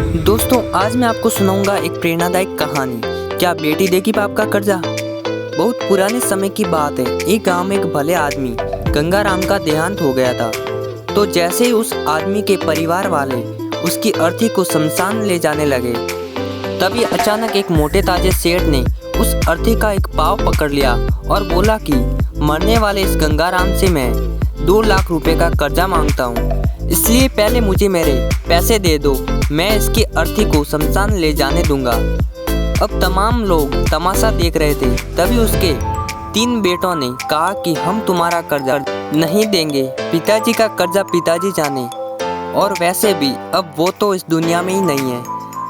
दोस्तों आज मैं आपको सुनाऊंगा एक प्रेरणादायक कहानी। क्या बेटी देगी बाप का कर्जा। बहुत पुराने समय की बात है। एक गांव में एक भले आदमी गंगाराम का देहांत हो गया था। तो जैसे ही उस आदमी के परिवार वाले उसकी अर्थी को शमशान ले जाने लगे, तभी अचानक एक मोटे ताजे सेठ ने उस अर्थी का एक पाँव पकड़ लिया और बोला कि मरने वाले इस गंगाराम से मैं 2 लाख रुपए का कर्जा मांगता हूँ, इसलिए पहले मुझे मेरे पैसे दे दो, मैं इसकी अर्थी को शमशान ले जाने दूंगा। अब तमाम लोग तमाशा देख रहे थे। तभी उसके 3 बेटों ने कहा कि हम तुम्हारा कर्जा नहीं देंगे, पिताजी का कर्जा पिताजी जाने, और वैसे भी अब वो तो इस दुनिया में ही नहीं है,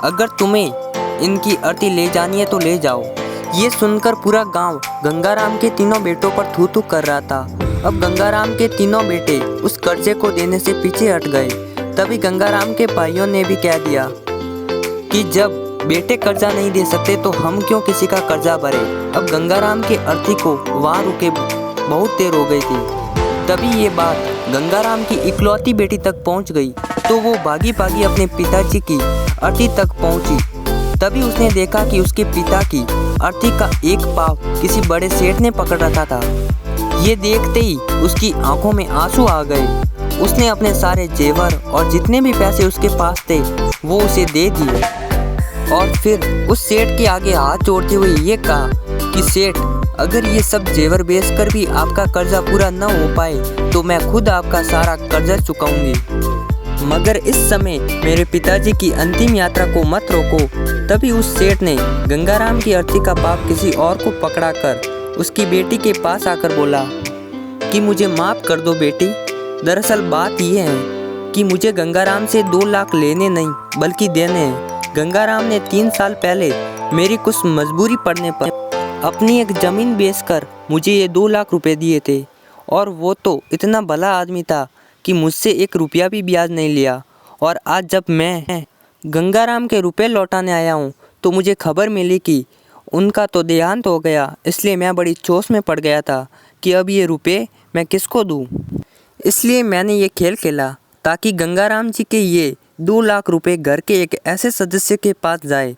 अगर तुम्हें इनकी अर्थी ले जानी है तो ले जाओ। ये सुनकर पूरा गांव गंगाराम के तीनों बेटों पर थू थू कर रहा था। अब गंगाराम के तीनों बेटे उस कर्जे को देने से पीछे हट गए। तभी गंगाराम के भाइयों ने भी कह दिया कि जब बेटे कर्जा नहीं दे सकते तो हम क्यों किसी का कर्जा भरे। अब गंगाराम के अर्थी को वहाँ रुके बहुत देर हो गई थी। तभी ये बात गंगाराम की इकलौती बेटी तक पहुँच गई, तो वो भागी भागी अपने पिताजी की अर्थी तक पहुँची। तभी उसने देखा कि उसके पिता की अर्थी का एक पाँव किसी बड़े सेठ ने पकड़ रखा था। ये देखते ही उसकी आंखों में आंसू आ गए। उसने अपने सारे जेवर और जितने भी पैसे उसके पास थे वो उसे दे दिए, और फिर उस सेठ के आगे हाथ जोड़ते हुए ये कहा कि सेठ, अगर ये सब जेवर बेचकर भी आपका कर्जा पूरा न हो पाए तो मैं खुद आपका सारा कर्जा चुकाऊंगी, मगर इस समय मेरे पिताजी की अंतिम यात्रा को मत रोको। तभी उस सेठ ने गंगाराम की अर्थी का पाप किसी और को पकड़ाकर उसकी बेटी के पास आकर बोला कि मुझे माफ़ कर दो बेटी, दरअसल बात ये है कि मुझे गंगाराम से 2 लाख लेने नहीं बल्कि देने हैं। गंगाराम ने 3 साल पहले मेरी कुछ मजबूरी पड़ने पर अपनी एक ज़मीन बेचकर मुझे ये 2 लाख रुपए दिए थे, और वो तो इतना भला आदमी था कि मुझसे 1 रुपया भी ब्याज नहीं लिया। और आज जब मैं गंगाराम के रुपए लौटाने आया हूँ तो मुझे खबर मिली कि उनका तो देहांत हो गया, इसलिए मैं बड़ी चोट में पड़ गया था कि अब ये रुपए मैं किसको दूँ। इसलिए मैंने ये खेल खेला ताकि गंगाराम जी के ये 2 लाख रुपए घर के एक ऐसे सदस्य के पास जाए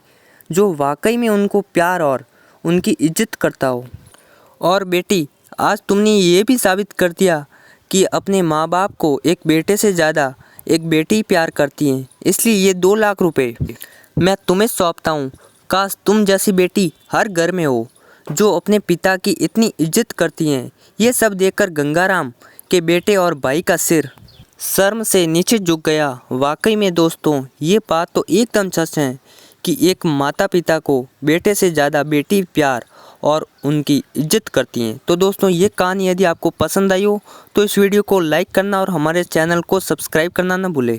जो वाकई में उनको प्यार और उनकी इज्जत करता हो। और बेटी, आज तुमने ये भी साबित कर दिया कि अपने माँ बाप को एक बेटे से ज़्यादा एक बेटी प्यार करती है, इसलिए ये 2 लाख रुपए मैं तुम्हें सौंपता हूँ। काश तुम जैसी बेटी हर घर में हो जो अपने पिता की इतनी इज्जत करती हैं। ये सब देखकर गंगाराम के बेटे और भाई का सिर शर्म से नीचे झुक गया। वाकई में दोस्तों, ये बात तो एकदम सच है कि एक माता पिता को बेटे से ज़्यादा बेटी प्यार और उनकी इज्जत करती हैं। तो दोस्तों, ये कहानी यदि आपको पसंद आई हो तो इस वीडियो को लाइक करना और हमारे चैनल को सब्सक्राइब करना ना भूलें।